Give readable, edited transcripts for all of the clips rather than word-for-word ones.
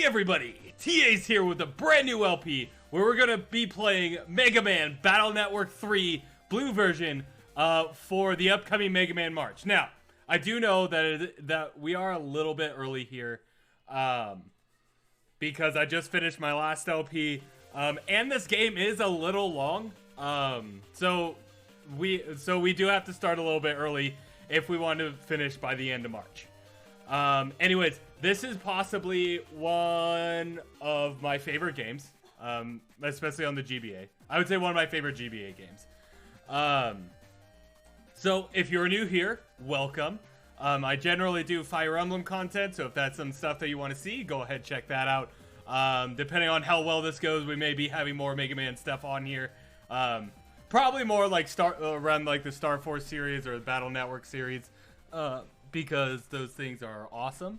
Hey everybody, TA's here with a brand new LP where we're going to be playing Megaman Battle Network 3 Blue version for the upcoming Megaman March. Now, I do know that we are a little bit early here because I just finished my last LP and this game is a little long. So we do have to start a little bit early if we want to finish by the end of March. Anyways, this is possibly one of my favorite games, especially on the GBA. I would say one of my favorite GBA games. So if you're new here, welcome. I generally do Fire Emblem content, so if that's some stuff that you want to see, go ahead, check that out. Depending on how well this goes, we may be having more Mega Man stuff on here. Probably more like around like the Star Force series or the Battle Network series. Because those things are awesome.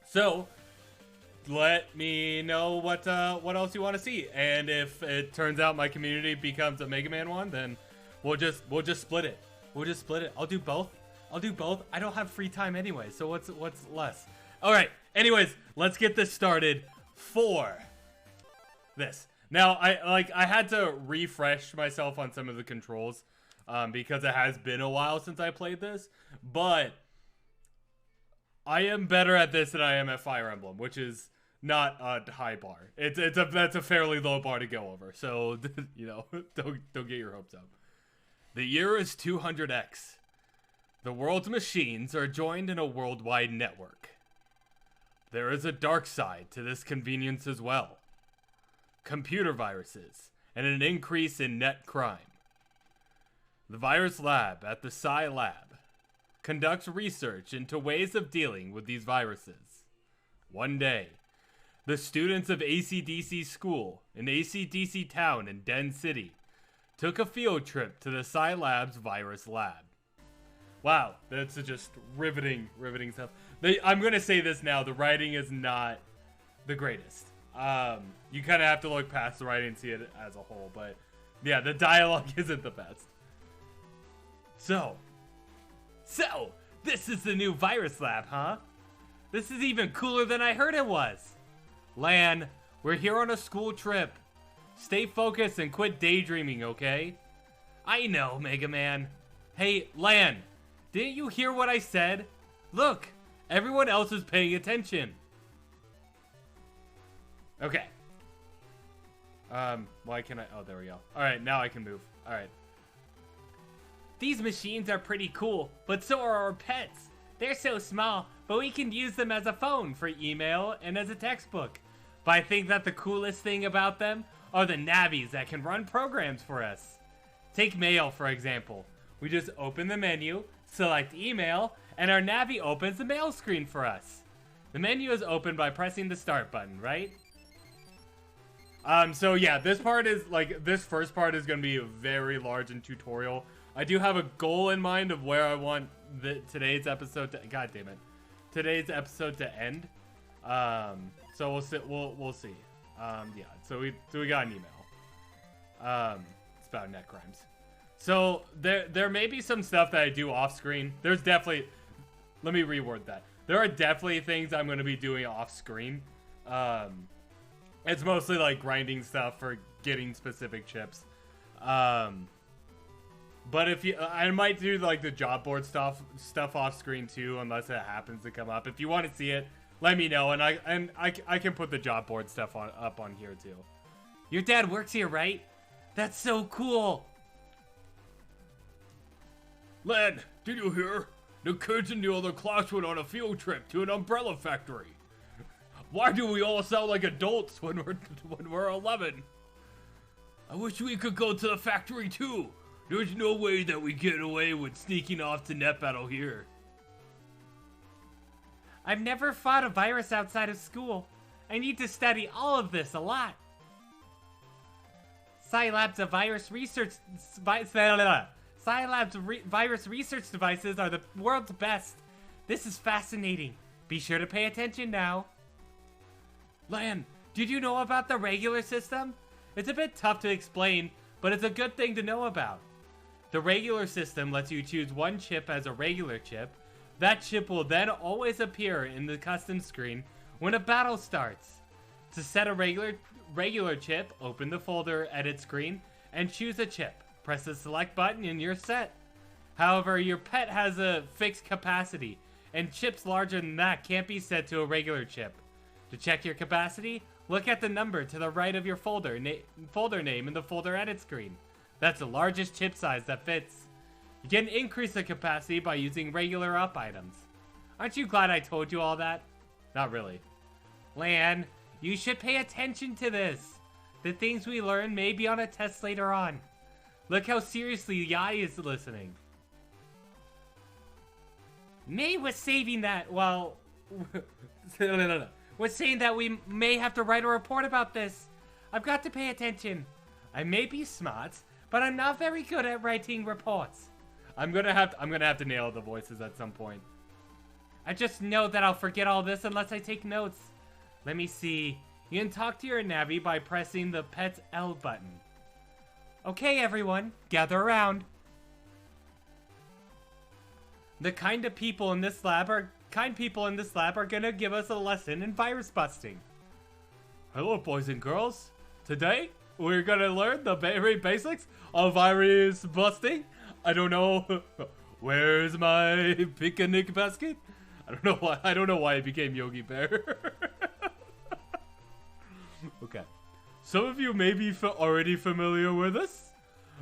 So let me know what else you want to see, and if it turns out my community becomes a Mega Man one, then we'll just split it. We'll just split it. I'll do both. I don't have free time anyway, so what's less? All right. Anyways, let's get this started for this. Now, I had to refresh myself on some of the controls because it has been a while since I played this, but I am better at this than I am at Fire Emblem, which is not a high bar. That's a fairly low bar to go over, so you know, don't get your hopes up. The year is 200X. The world's machines are joined in a worldwide network. There is a dark side to this convenience as well. Computer viruses, and an increase in net crime. The virus lab at the Psi Lab conducts research into ways of dealing with these viruses. One day, the students of AC/DC School in AC/DC Town in Den City took a field trip to the Psi Lab's virus lab. Wow, that's just riveting stuff. I'm going to say this now, the writing is not the greatest. You kind of have to look past the writing and see it as a whole, but yeah, the dialogue isn't the best. So, this is the new virus lab, huh? This is even cooler than I heard it was. Lan, we're here on a school trip. Stay focused and quit daydreaming, okay? I know, Mega Man. Hey, Lan, didn't you hear what I said? Look, everyone else is paying attention. Okay. Why can I? Oh, there we go. Alright, now I can move. Alright. These machines are pretty cool, but so are our pets. They're so small, but we can use them as a phone for email and as a textbook. But I think that the coolest thing about them are the navies that can run programs for us. Take mail, for example. We just open the menu, select email, and our navi opens the mail screen for us. The menu is opened by pressing the start button, right? So yeah, this first part is going to be very large and tutorial. I do have a goal in mind of where I want today's episode to, god damn it, today's episode to end. So we'll see. Yeah, so we got an email. It's about net crimes. So there may be some stuff that I do off screen. There's definitely, let me reword that. There are definitely things I'm going to be doing off screen. It's mostly like grinding stuff for getting specific chips. But if you, I might do like the job board stuff off screen too, unless it happens to come up. If you want to see it, let me know, and I can put the job board stuff up on here too. Your dad works here, right? That's so cool. Len, did you hear? The kids in the other class went on a field trip to an umbrella factory. Why do we all sound like adults when we're 11? I wish we could go to the factory too. There's no way that we get away with sneaking off to net battle here. I've never fought a virus outside of school. I need to study all of this a lot. Scilab's virus research devices are the world's best. This is fascinating. Be sure to pay attention now. Lan, did you know about the regular system? It's a bit tough to explain, but it's a good thing to know about. The regular system lets you choose one chip as a regular chip, That chip will then always appear in the custom screen when a battle starts. To set a regular chip, open the folder edit screen and choose a chip. Press the select button and you're set. However, your pet has a fixed capacity, and chips larger than that can't be set to a regular chip. To check your capacity, look at the number to the right of your folder name in the folder edit screen. That's the largest chip size that fits. You can increase the capacity by using regular up items. Aren't you glad I told you all that? Not really. Lan, you should pay attention to this. The things we learn may be on a test later on. Look how seriously Yai is listening. May was saving that, well... no. Was saying that we may have to write a report about this. I've got to pay attention. I may be smart, but I'm not very good at writing reports. I'm gonna have to nail the voices at some point. I just know that I'll forget all this unless I take notes. Let me see. You can talk to your Navi by pressing the pet's L button. Okay, everyone, gather around. The kind people in this lab are gonna give us a lesson in virus busting. Hello, boys and girls. Today, we're gonna learn the very basics of virus busting. I don't know. Where's my picnic basket? I don't know why it became Yogi Bear. Okay. Some of you may be already familiar with this,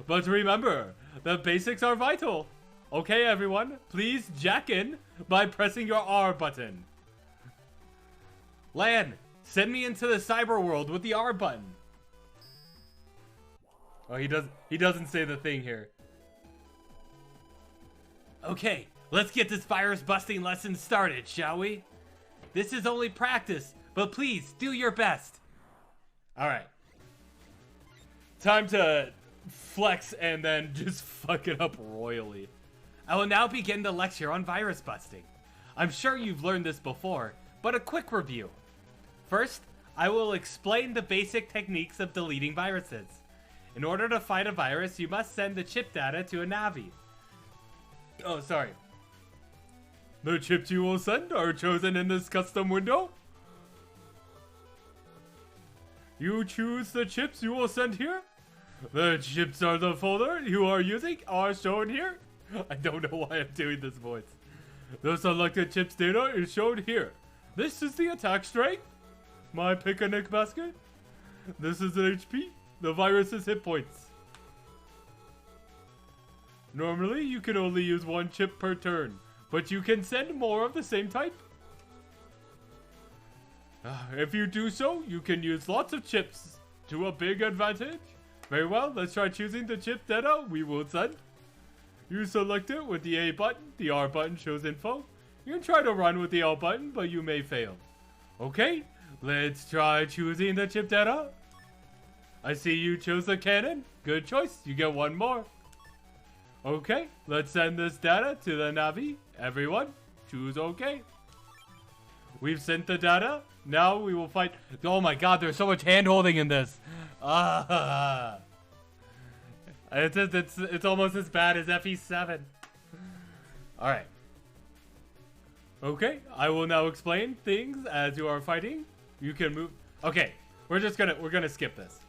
but remember, the basics are vital. Okay, everyone, please jack in by pressing your R button. Lan, send me into the cyber world with the R button. Oh, he doesn't say the thing here. Okay, let's get this virus busting lesson started, shall we? This is only practice, but please do your best. All right. Time to flex and then just fuck it up royally. I will now begin the lecture on virus busting. I'm sure you've learned this before, but a quick review. First, I will explain the basic techniques of deleting viruses. In order to fight a virus, you must send the chip data to a Navi. Oh, sorry. The chips you will send are chosen in this custom window. You choose the chips you will send here. The chips are the folder you are using are shown here. I don't know why I'm doing this voice. The selected chips data is shown here. This is the attack strength. My picnic basket. This is the HP. The virus's hit points. Normally, you can only use one chip per turn, but you can send more of the same type. If you do so, you can use lots of chips to a big advantage. Very well, let's try choosing the chip data we will send. You select it with the A button, the R button shows info. You can try to run with the L button, but you may fail. Okay, let's try choosing the chip data. I see you chose the cannon. Good choice, you get one more. Okay, let's send this data to the Navi. Everyone, choose OK. We've sent the data. Now we will fight. Oh my god, there's so much hand-holding in this. It's almost as bad as FE7. Alright. Okay, I will now explain things as you are fighting. You can move. Okay, we're gonna skip this.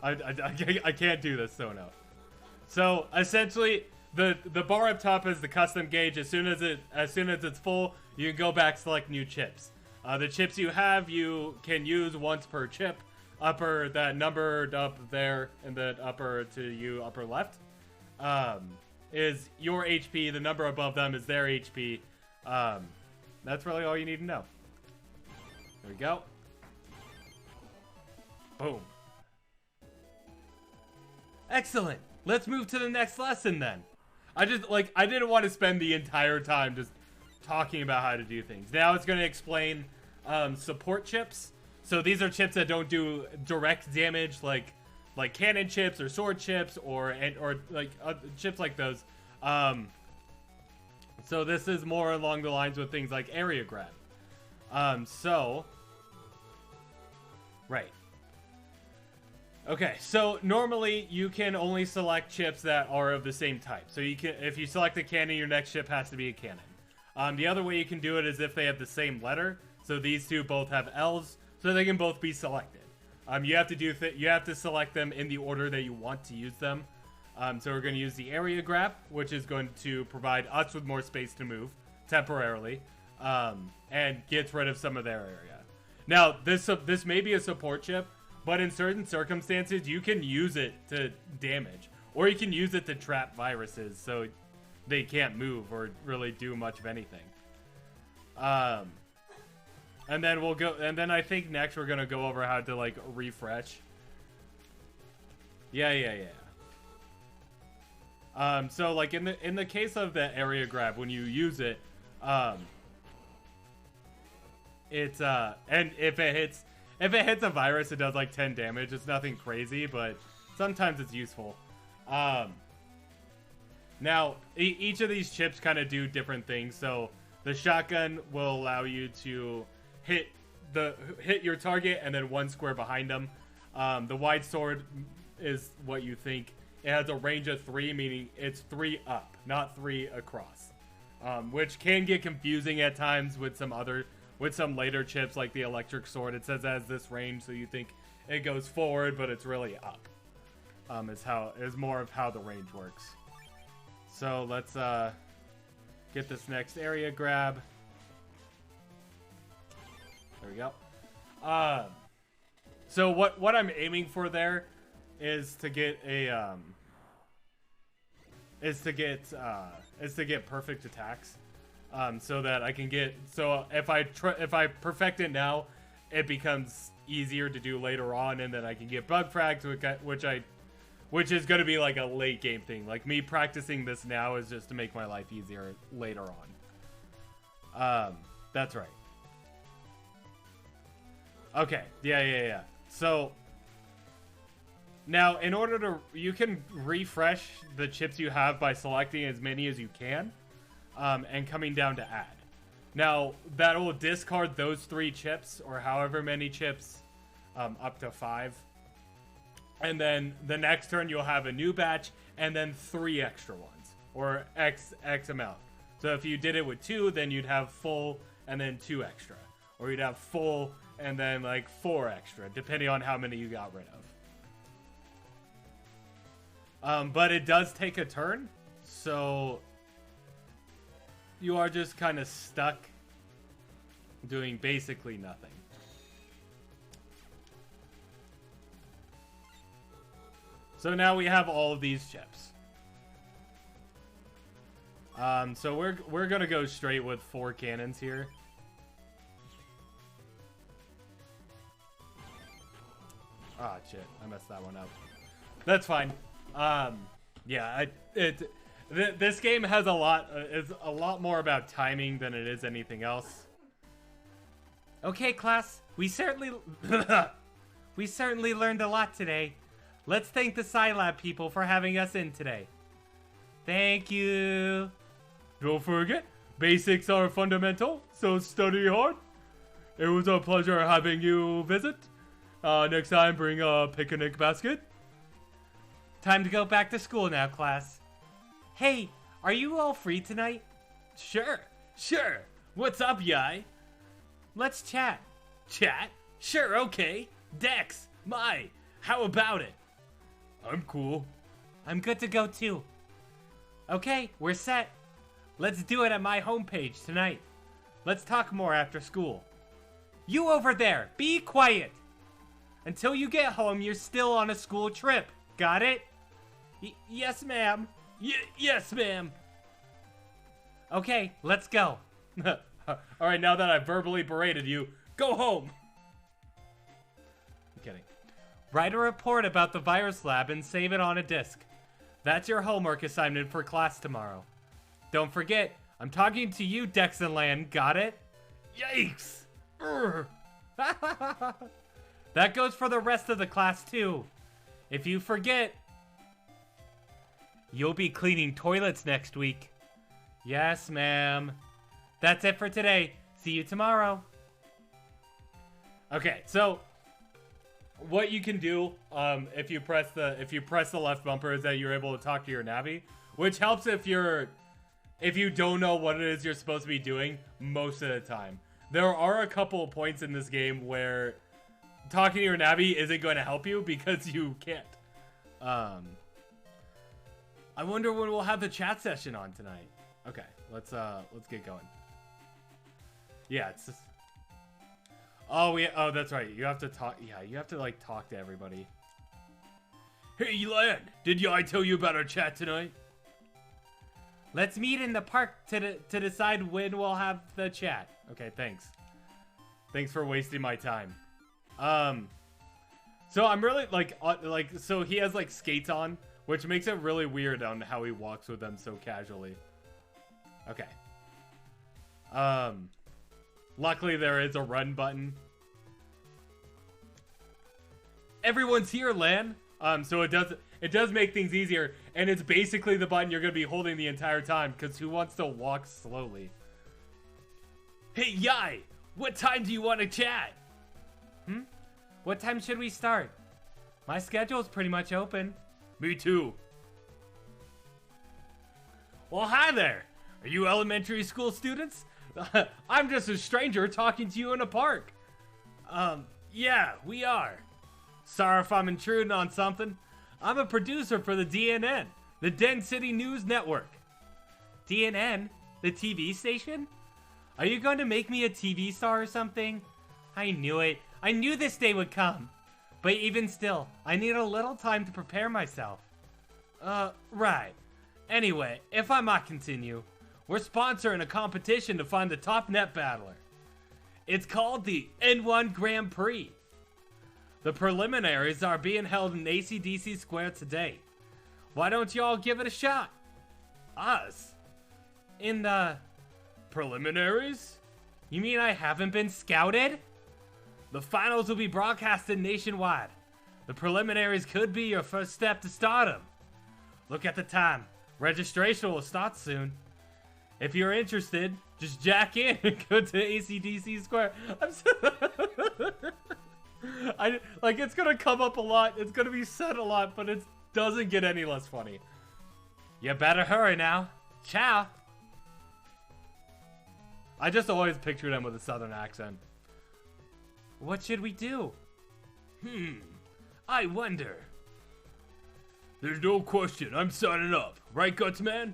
I can't do this, so no. So essentially, the bar up top is the custom gauge. As soon as it's full, you can go back, select new chips. The chips you have, you can use once per chip. Upper, that numbered up there in the upper to you, upper left, is your HP. The number above them is their HP. That's really all you need to know. There we go. Boom. Excellent. Let's move to the next lesson then. I didn't want to spend the entire time just talking about how to do things. Now it's going to explain support chips. So these are chips that don't do direct damage, like cannon chips or sword chips or chips like those. So this is more along the lines with things like area grab. Right. Okay, so normally you can only select chips that are of the same type. So you can, if you select a cannon, your next chip has to be a cannon. The other way you can do it is if they have the same letter. So these two both have L's, so they can both be selected. You have to you have to select them in the order that you want to use them. So we're going to use the area grab, which is going to provide us with more space to move temporarily, and gets rid of some of their area. Now, this may be a support chip, but in certain circumstances, you can use it to damage, or you can use it to trap viruses, so they can't move or really do much of anything. And then we'll go, and then I think next we're gonna go over how to like refresh. Yeah. So like in the case of the area grab, when you use it, it's and if it hits a virus, it does like 10 damage. It's nothing crazy, but sometimes it's useful. Now each of these chips kind of do different things. So the shotgun will allow you to hit your target and then one square behind them. The wide sword is what you think. It has a range of 3, meaning it's 3 up, not 3 across, which can get confusing at times with some later chips like the electric sword. It says it has this range, so you think it goes forward, but it's really up. Is more of how the range works. So let's get this next area grab. There we go. So what I'm aiming for there is to get a perfect attacks, so that I can get, so if I perfect it now, it becomes easier to do later on, and then I can get bug frags, which is going to be like a late game thing. Like me practicing this now is just to make my life easier later on. That's right. Okay, yeah. So, now, in order to, you can refresh the chips you have by selecting as many as you can, and coming down to add. Now, that will discard those 3 chips, or however many chips, up to 5. And then the next turn you'll have a new batch, and then 3 extra ones, or X amount. So if you did it with 2, then you'd have full, and then 2 extra. Or you'd have full, and then like 4 extra, depending on how many you got rid of. But it does take a turn, so you are just kind of stuck doing basically nothing. So now we have all of these chips. So we're gonna go straight with 4 cannons here. Ah, shit. I messed that one up. That's fine. Yeah, this game has is a lot more about timing than it is anything else. Okay, class. We certainly learned a lot today. Let's thank the Scilab people for having us in today. Thank you. Don't forget, basics are fundamental, so study hard. It was a pleasure having you visit. Next time, bring a picnic basket. Time to go back to school now, class. Hey, are you all free tonight? Sure. What's up, Yai? Let's chat. Chat? Sure, okay. Dex, how about it? I'm cool. I'm good to go too. Okay, we're set. Let's do it at my homepage tonight. Let's talk more after school. You over there, be quiet. Until you get home, you're still on a school trip. Got it? Yes, ma'am. Yes, ma'am. Okay, let's go. Alright, now that I've verbally berated you, go home. I'm kidding. Write a report about the virus lab and save it on a disk. That's your homework assignment for class tomorrow. Don't forget, I'm talking to you, Dexenland. Got it? Yikes! That goes for the rest of the class, too. If you forget, you'll be cleaning toilets next week. Yes, ma'am. That's it for today. See you tomorrow. Okay, so what you can do if you press the left bumper is that you're able to talk to your Navi, which helps if you're if you don't know what it is you're supposed to be doing most of the time. There are a couple of points in this game where talking to your Navi isn't going to help you because you can't. I wonder when we'll have the chat session on tonight. Okay, let's get going. Yeah, it's just... Oh, that's right. You have to talk. Yeah, you have to like talk to everybody. Hey, Lan, did I tell you about our chat tonight? Let's meet in the park to decide when we'll have the chat. Okay, thanks. Thanks for wasting my time. So I'm really so he has like skates on, which makes it really weird on how he walks with them so casually. Okay. Luckily there is a run button. Everyone's here, Lan. So it does make things easier, and it's basically the button you're gonna be holding the entire time, because who wants to walk slowly? Hey, Yai, what time do you want to chat? What time should we start? My schedule's pretty much open. Me too. Well, hi there. Are you elementary school students? I'm just a stranger talking to you in a park. Yeah, we are. Sorry if I'm intruding on something. I'm a producer for the DNN, the Den City News Network. DNN? The TV station? Are you going to make me a TV star or something? I knew it. I knew this day would come. But even still, I need a little time to prepare myself. Right. Anyway, if I might continue, we're sponsoring a competition to find the top net battler. It's called the N1 Grand Prix. The preliminaries are being held in AC/DC Square today. Why don't you all give it a shot? Us? In the preliminaries? You mean I haven't been scouted? The finals will be broadcasted nationwide. The preliminaries could be your first step to stardom. Look at the time. Registration will start soon. If you're interested, just jack in and go to AC/DC Square. It's gonna come up a lot. It's gonna be said a lot, but it doesn't get any less funny. You better hurry now. Ciao. I just always pictured him with a southern accent. What should we do? I wonder. There's no question. I'm signing up. Right, Gutsman?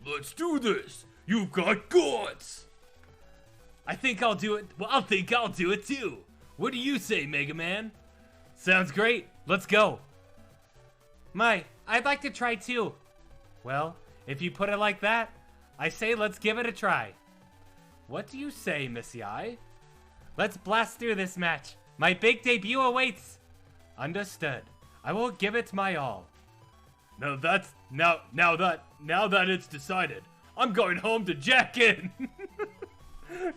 Let's do this. You've got guts. I think I'll do it. Well, I think I'll do it too. What do you say, Megaman? Sounds great. Let's go. I'd like to try too. Well, if you put it like that, I say let's give it a try. What do you say, Miss Yai? Let's blast through this match. My big debut awaits. Understood. I will give it my all. Now that it's decided, I'm going home to jack in.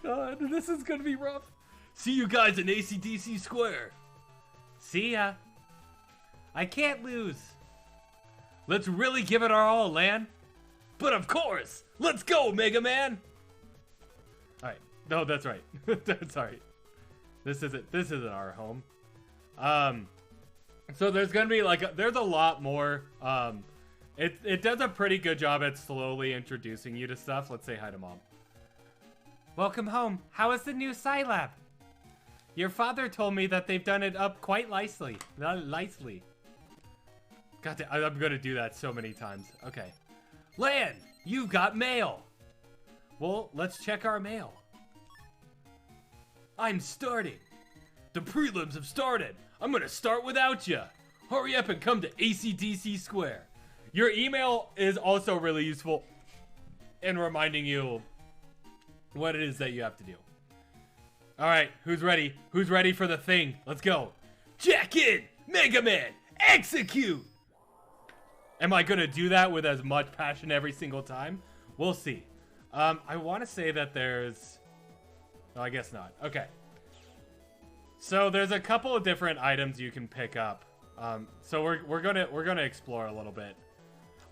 God, this is gonna be rough. See you guys in AC/DC Square. See ya. I can't lose. Let's really give it our all, Lan. But of course, let's go, Mega Man. All right. No, that's right. That's right. This isn't our home. So there's gonna be there's a lot more. It does a pretty good job at slowly introducing you to stuff. Let's say hi to Mom. Welcome home. How is the new Scilab? Your father told me that they've done it up quite nicely. Nicely. God damn, I'm gonna do that so many times. Okay. Lan, you've got mail. Well, let's check our mail. I'm starting. The prelims have started. I'm gonna start without ya. Hurry up and come to AC/DC Square. Your email is also really useful in reminding you what it is that you have to do. All right, who's ready? Who's ready for the thing? Let's go. Jack in, Mega Man, execute. Am I gonna do that with as much passion every single time? We'll see. I want to say that there's... No, I guess not. Okay. So there's a couple of different items you can pick up. So we're gonna explore a little bit.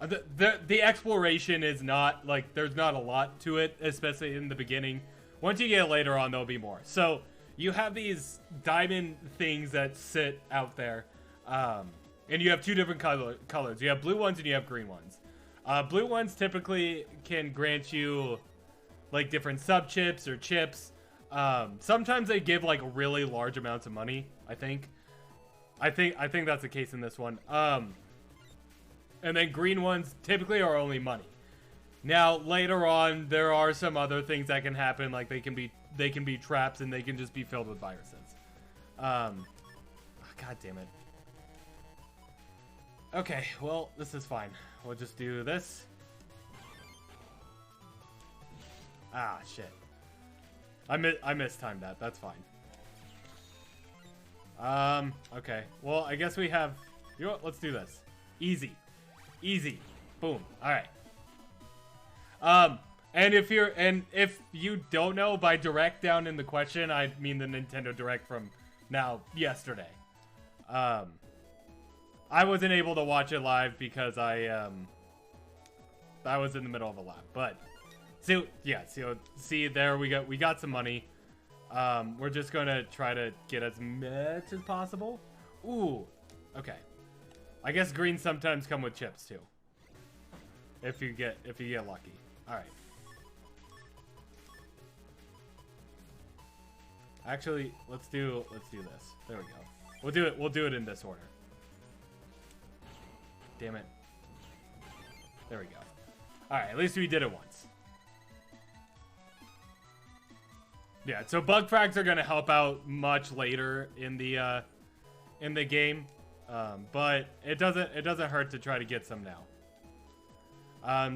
The exploration is not there's not a lot to it, especially in the beginning. Once you get later on, there'll be more. So you have these diamond things that sit out there, and you have two different colors. You have blue ones and you have green ones. Blue ones typically can grant you like different sub chips or chips. Sometimes they give like really large amounts of money. I think that's the case in this one. And then green ones typically are only money. Now later on, there are some other things that can happen, like they can be traps and they can just be filled with viruses. God damn it. Okay, well this is fine. We'll just do this. Ah shit. I mistimed that. That's fine. Okay. Well, I guess we have... You know what? Let's do this. Easy. Easy. Boom. Alright. And if you don't know, by direct down in the question, I mean the Nintendo Direct from yesterday. I wasn't able to watch it live because I was in the middle of a lab, but... See there we got some money. We're just gonna try to get as much as possible. Ooh, okay. I guess greens sometimes come with chips too. If you get lucky. All right. Actually, let's do this. There we go. We'll do it in this order. Damn it. There we go. All right, at least we did it once. Yeah, so bug frags are gonna help out much later in the game, but it doesn't hurt to try to get some now.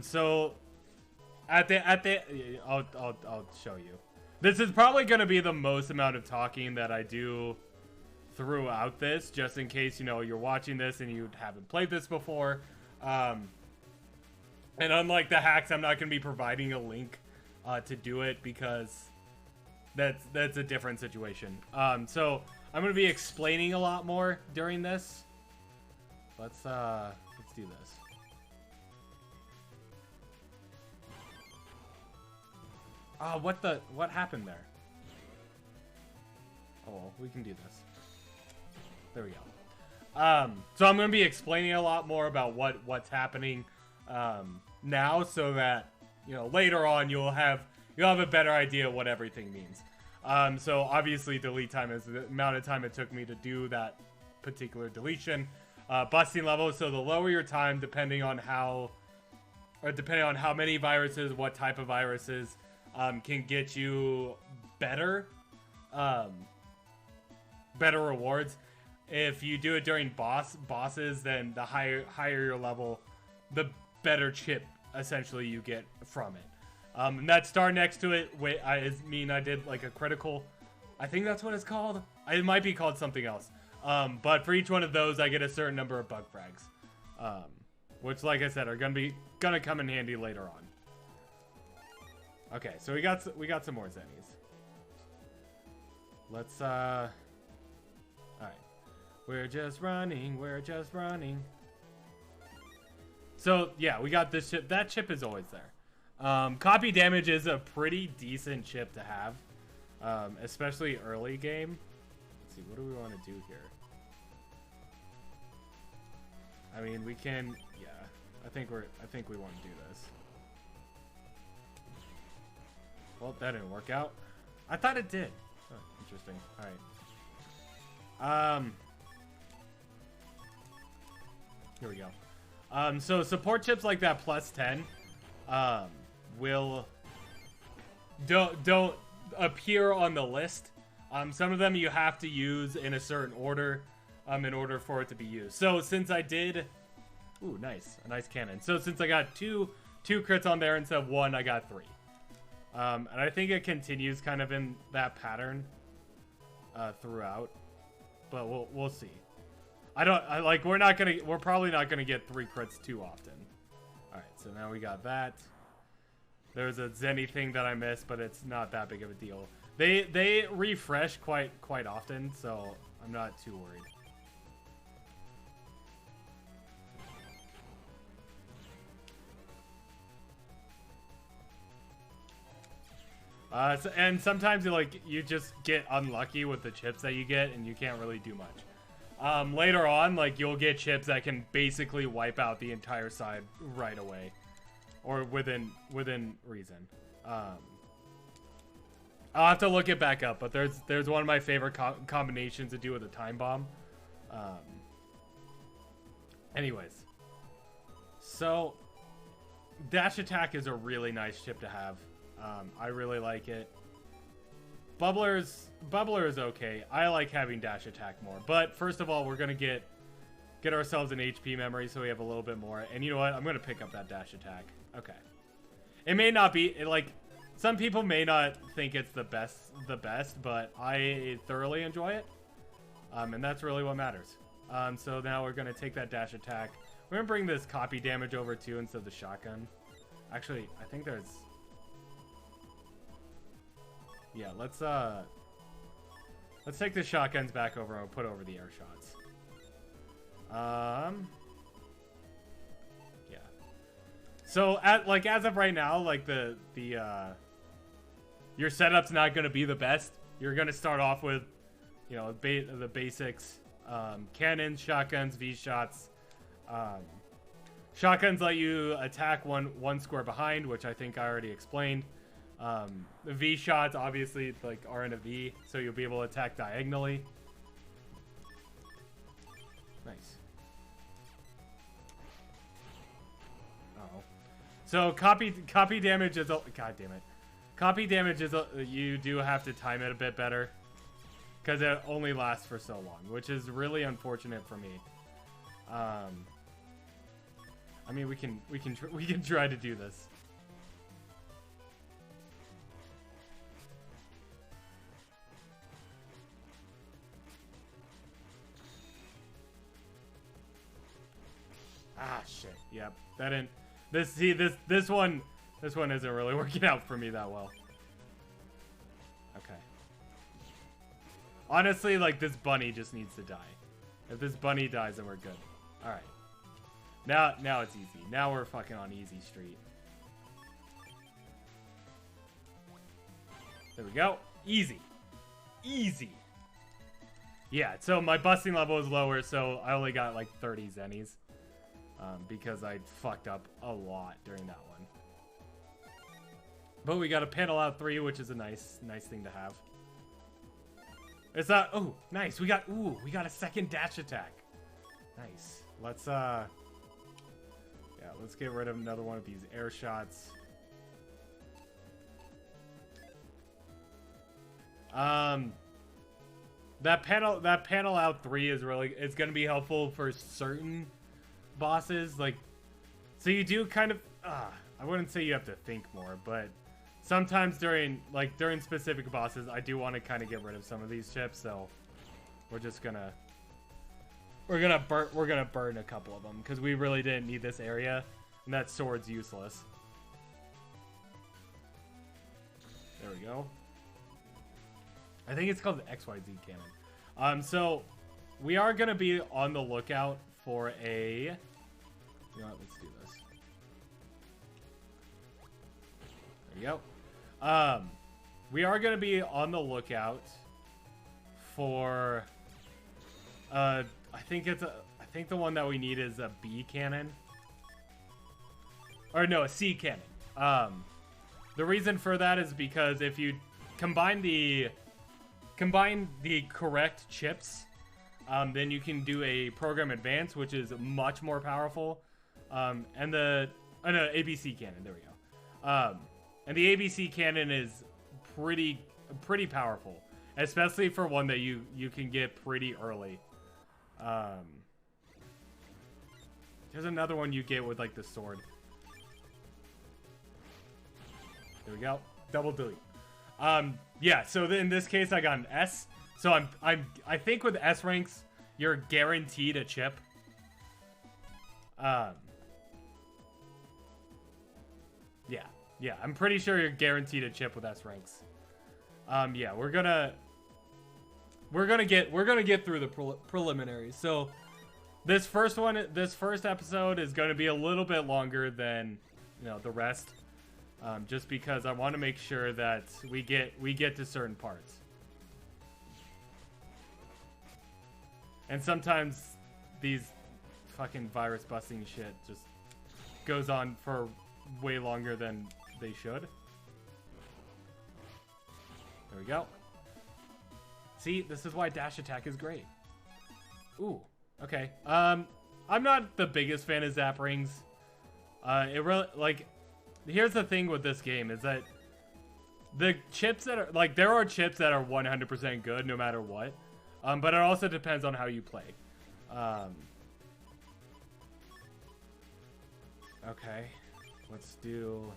So at the I'll show you. This is probably gonna be the most amount of talking that I do throughout this, just in case you're watching this and you haven't played this before. And unlike the hacks, I'm not gonna be providing a link to do it because that's a different situation. So I'm gonna be explaining a lot more during this. Let's do this. What happened there? Oh, well, we can do this. There we go. So I'm gonna be explaining a lot more about what's happening now, so that later on you'll have a better idea of what everything means. So obviously delete time is the amount of time it took me to do that particular deletion. Busting level, so the lower your time, depending on how many viruses, what type of viruses, can get you better rewards. If you do it during bosses, then the higher your level, the better chip essentially you get from it. And that star next to it, I did like a critical. I think that's what it's called. It might be called something else. But for each one of those, I get a certain number of bug frags, which, like I said, are gonna come in handy later on. Okay, so we got some more zennies. Let's all right. We're just running. So yeah, we got this chip. That chip is always there. Copy damage is a pretty decent chip to have, especially early game. Let's see, what do we want to do here? I mean, we can, yeah. I think we want to do this. Well, that didn't work out. I thought it did. Oh, interesting. All right. Here we go. So support chips like that +10, don't appear on the list. Some of them you have to use in a certain order, in order for it to be used. So since I did, ooh, nice, a nice cannon. So since I got two crits on there instead of one, I got 3. And I think it continues kind of in that pattern throughout, but we'll see. We're probably not gonna get 3 crits too often. All right, so now we got that. There's a Zenny thing that I missed, but it's not that big of a deal. They refresh quite often, so I'm not too worried. And sometimes you just get unlucky with the chips that you get, and you can't really do much. Later on, like, you'll get chips that can basically wipe out the entire side right away. Or within reason. I'll have to look it back up, but there's one of my favorite combinations to do with a time bomb. Anyways. So, dash attack is a really nice chip to have. I really like it. Bubbler is okay. I like having dash attack more. But first of all, we're gonna get ourselves an HP memory so we have a little bit more. And you know what? I'm gonna pick up that dash attack. Okay. It may not be like some people may not think it's the best, but I thoroughly enjoy it. And that's really what matters. So now we're gonna take that dash attack. We're gonna bring this copy damage over too instead of the shotgun. Actually, I think there's. Yeah, let's take the shotguns back over and put over the air shots. Yeah. So as of right now, like your setup's not gonna be the best. You're gonna start off with, you know, the basics, cannons, shotguns, V-shots. Shotguns let you attack one square behind, which I think I already explained. The V-shots obviously like are in a V, so you'll be able to attack diagonally. Nice. Uh-oh. So copy damage is god damn it. Copy damage is you do have to time it a bit better because it only lasts for so long, which is really unfortunate for me. I mean, we can try to do this. Ah, shit. Yep. That didn't. This one isn't really working out for me that well. Okay. Honestly, like, this bunny just needs to die. If this bunny dies, then we're good. All right. Now it's easy. Now we're fucking on easy street. There we go. Easy. Easy. Yeah, so my busting level is lower, so I only got like 30 zennies. Because I fucked up a lot during that one. But we got a panel out 3, which is a nice thing to have. It's not. Oh, nice. We got a second dash attack. Nice. Let's let's get rid of another one of these air shots. That panel out 3 is it's gonna be helpful for certain bosses, like, so you do kind of I wouldn't say you have to think more, but sometimes during specific bosses I do want to kind of get rid of some of these chips, so we're gonna burn a couple of them because we really didn't need this area, and that sword's useless. There we go. I think it's called the XYZ cannon. So we are gonna be on the lookout for a. You know what, let's do this. There you go. We are gonna be on the lookout for. I think the one that we need is a B cannon. Or no, a C cannon. The reason for that is because if you combine the correct chips, then you can do a program advance, which is much more powerful. And the ABC cannon, there we go. And the ABC cannon is pretty powerful, especially for one that you can get pretty early. There's another one you get with like the sword. There we go. Double delete. Yeah, so in this case I got an S. So I think with S ranks you're guaranteed a chip. Yeah, I'm pretty sure you're guaranteed a chip with S ranks. Yeah, we're gonna get through the preliminaries. So this first episode is gonna be a little bit longer than, you know, the rest. Just because I want to make sure that we get to certain parts. And sometimes these fucking virus busting shit just goes on for way longer than they should. There we go. See, this is why dash attack is great. Ooh, okay. I'm not the biggest fan of zap rings. It really, like, here's the thing with this game is that the chips that are, like, there are chips that are 100% good no matter what. But it also depends on how you play. Okay, let's do...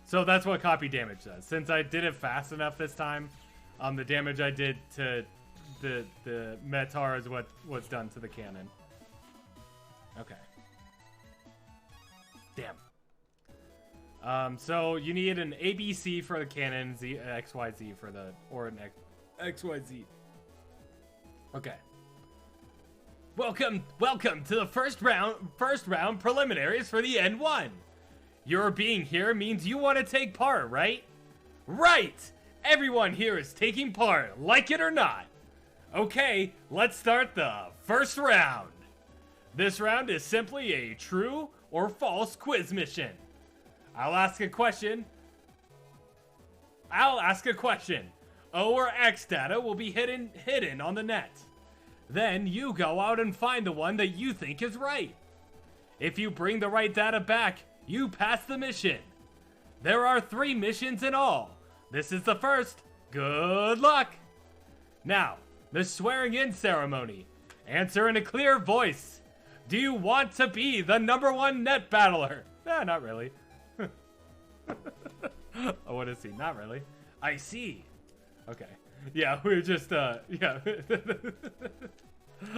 So that's what copy damage does. Since I did it fast enough this time, the damage I did to the Metar is what's done to the cannon. Okay. Damn. So you need an ABC for the cannon, Z, XYZ for the, or an XYZ. Okay. Welcome to the first round preliminaries for the N1. Your being here means you want to take part, right? Right! Everyone here is taking part, like it or not. Okay, let's start the first round. This round is simply a true or false quiz mission. I'll ask a question. O or X data will be hidden on the net. Then you go out and find the one that you think is right. If you bring the right data back, you pass the mission. There are 3 missions in all. This is the first. Good luck. Now, the swearing in ceremony. Answer in a clear voice. Do you want to be the #1 net battler? Not really. I want to see. Not really. I see. Okay. Yeah, we're just, yeah.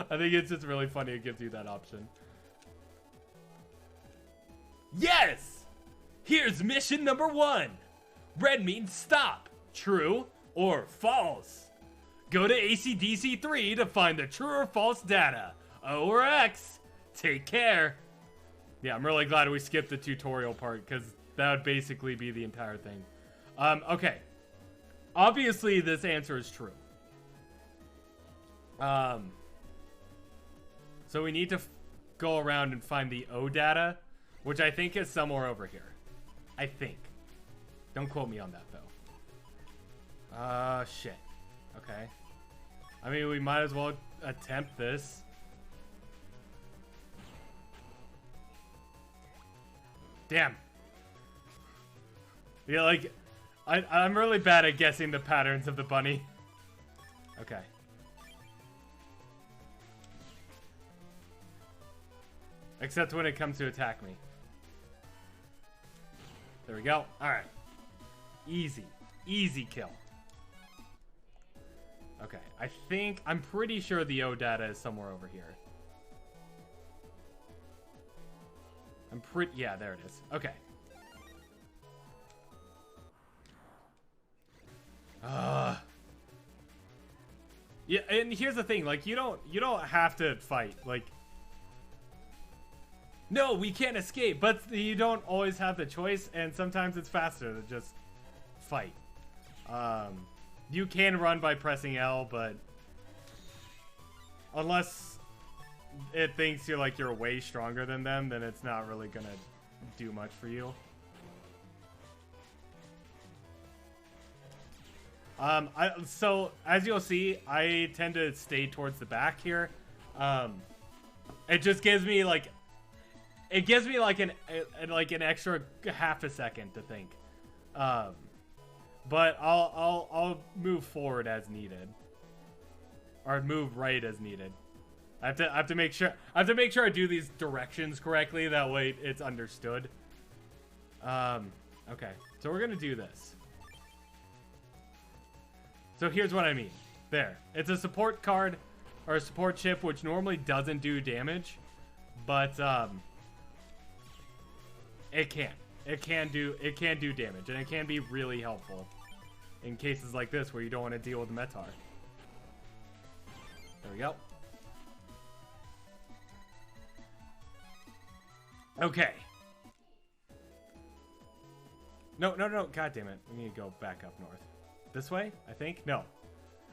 I think it's just really funny it gives you that option. Yes! Here's mission #1. Red means stop. True or false. Go to ACDC 3 to find the true or false data. O or X. Take care. Yeah, I'm really glad we skipped the tutorial part because that would basically be the entire thing. Okay. Obviously, this answer is true. So we need to go around and find the O data, which I think is somewhere over here. I think. Don't quote me on that, though. Shit. Okay. I mean, we might as well attempt this. Damn. Yeah, like, I'm really bad at guessing the patterns of the bunny. Okay. Except when it comes to attack me. There we go. Alright. Easy. Easy kill. Okay. I'm pretty sure the O data is somewhere over here. Yeah, there it is. Okay. Yeah, and here's the thing, like, you don't have to fight, like, no, we can't escape, but you don't always have the choice, and sometimes it's faster to just fight. You can run by pressing L, but unless it thinks you're way stronger than them, then it's not really gonna do much for you. So as you'll see, I tend to stay towards the back here. It just gives me like an extra half a second to think. But I'll move forward as needed, or move right as needed. I have to make sure I do these directions correctly. That way it's understood. Okay, so we're gonna do this. So here's what I mean. There, it's a support card or a support chip, which normally doesn't do damage, but it can do damage, and it can be really helpful in cases like this where you don't want to deal with Metar. There we go. Okay. No. God damn it. We need to go back up north. This way, I think? No.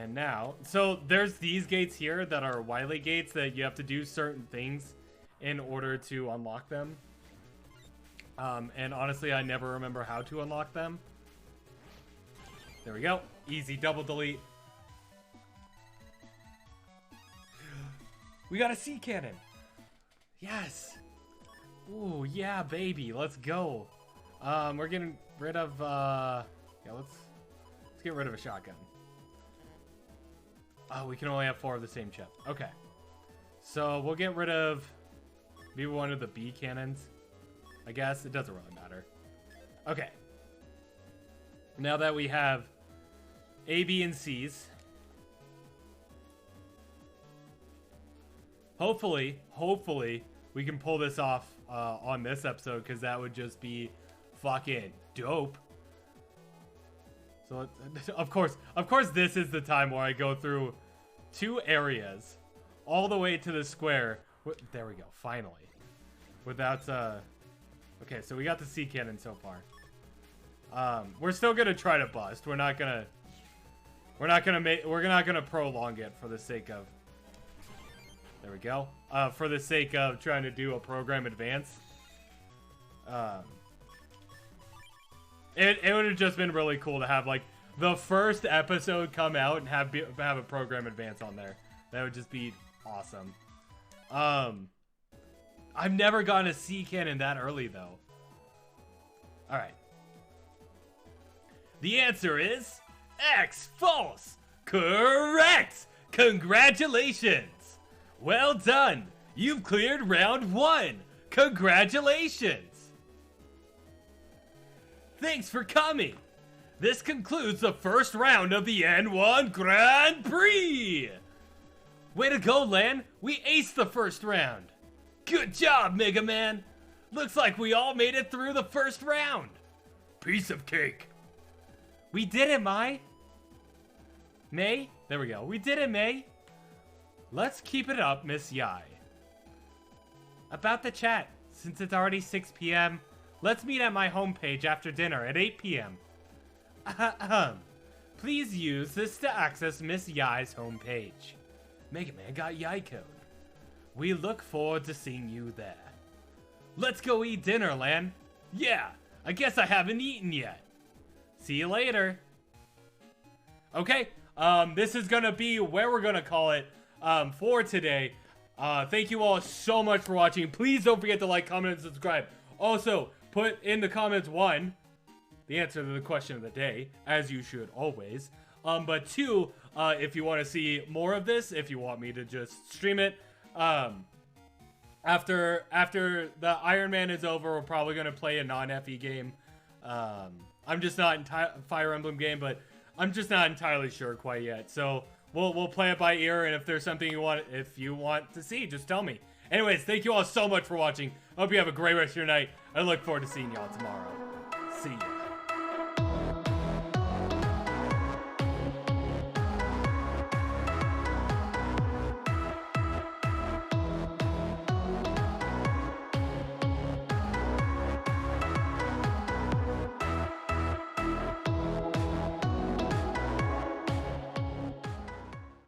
And now, so there's these gates here that are Wily gates that you have to do certain things in order to unlock them. And honestly, I never remember how to unlock them. There we go. Easy double delete. We got a sea cannon. Yes. Ooh, yeah, baby. Let's go. We're getting rid of, yeah, let's get rid of a shotgun. Oh, we can only have 4 of the same chip. Okay. So we'll get rid of maybe one of the B cannons. I guess it doesn't really matter. Okay. Now that we have A, B, and C's, hopefully, we can pull this off on this episode, because that would just be fucking dope. So, of course, this is the time where I go through 2 areas, all the way to the square. There we go, finally. Without, okay, so we got the sea cannon so far. We're still gonna try to bust. We're not gonna prolong it for the sake of. There we go. For the sake of trying to do a program advance. It would have just been really cool to have, like, the first episode come out and have a program advance on there. That would just be awesome. I've never gotten a sea cannon that early, though. Alright. The answer is X. False. Correct. Congratulations. Well done. You've cleared round 1. Congratulations. Thanks for coming. This concludes the first round of the N1 Grand Prix. Way to go, Lan. We aced the first round. Good job, Mega Man. Looks like we all made it through the first round. Piece of cake. We did it, Mai. May? There we go. We did it, May. Let's keep it up, Miss Yai. About the chat, since it's already 6 p.m., let's meet at my homepage after dinner at 8 p.m. Please use this to access Miss Yai's homepage. Mega Man got Yai code. We look forward to seeing you there. Let's go eat dinner, Lan. Yeah, I guess I haven't eaten yet. See you later. Okay, this is gonna be where we're gonna call it for today. Thank you all so much for watching. Please don't forget to like, comment, and subscribe. Also, put in the comments 1, the answer to the question of the day, as you should always. But 2, if you want to see more of this, if you want me to just stream it, after the Iron Man is over, we're probably gonna play a non-FE game. I'm just not Fire Emblem game, but I'm just not entirely sure quite yet. So we'll play it by ear, and if there's something you want to see, just tell me. Anyways, thank you all so much for watching. Hope you have a great rest of your night. I look forward to seeing y'all tomorrow. See ya.